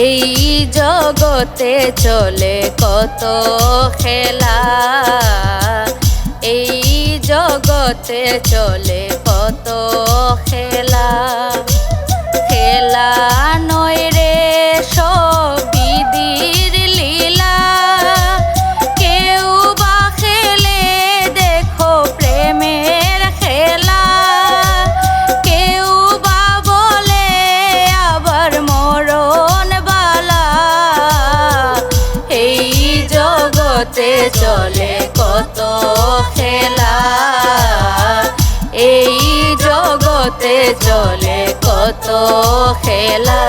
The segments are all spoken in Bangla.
এই জগতে চলে কত খেলা, এই জগতে চলে কত খেলা। খেলা নয় রে সব বিধির লীলা, কেউ বা খেলে দেখো প্রেমের খেলা, কেউ বা বলে আবার মরণ বালা। এই জগতে চলে কত খেলা, এই জগতে চলে কত খেলা।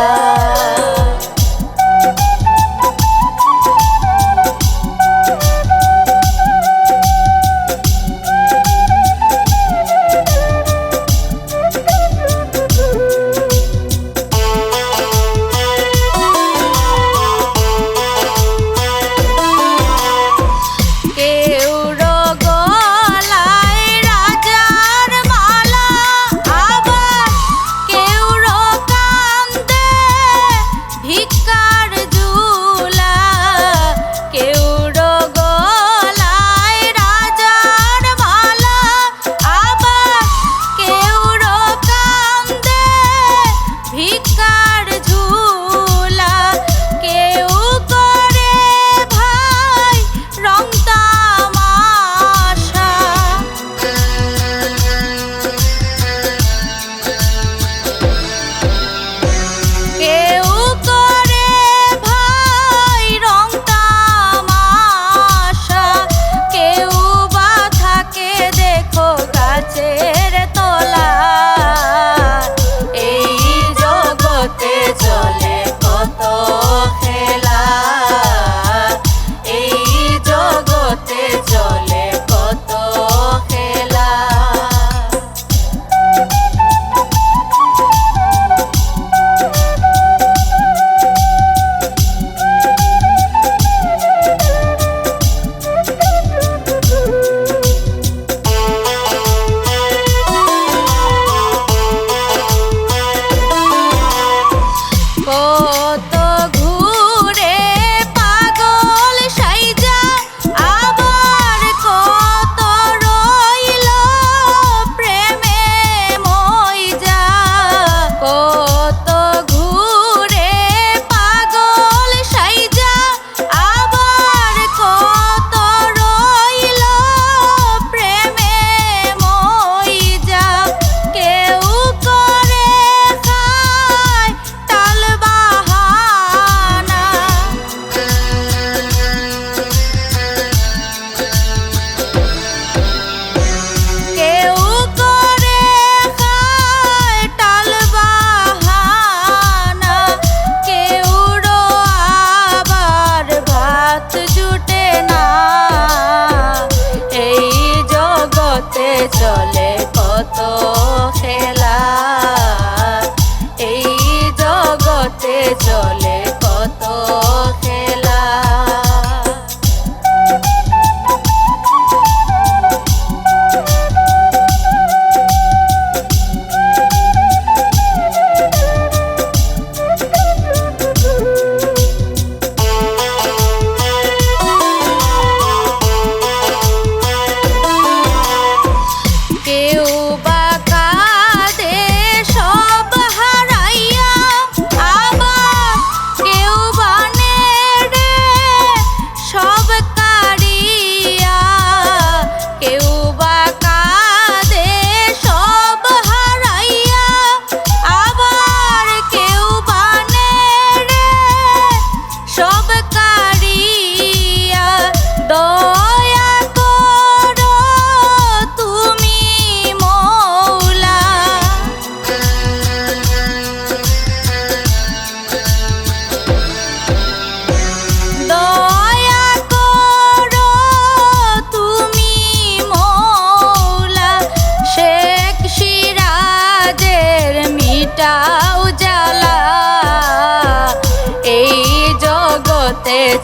চলে কত খেলা, এই জগতে চলে কত খেলা।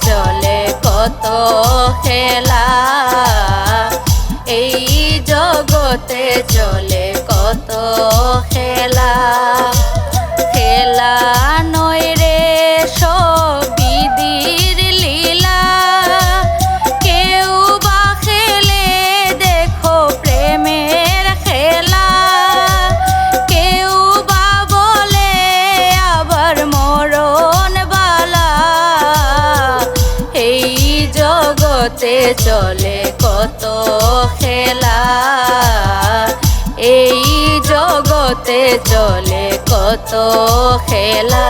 চলে কত খেলা, এই জগতে চলে কত খেলা। খেলা নয় রে জগতে চলে কত খেলা, এই জগতে চলে কত খেলা।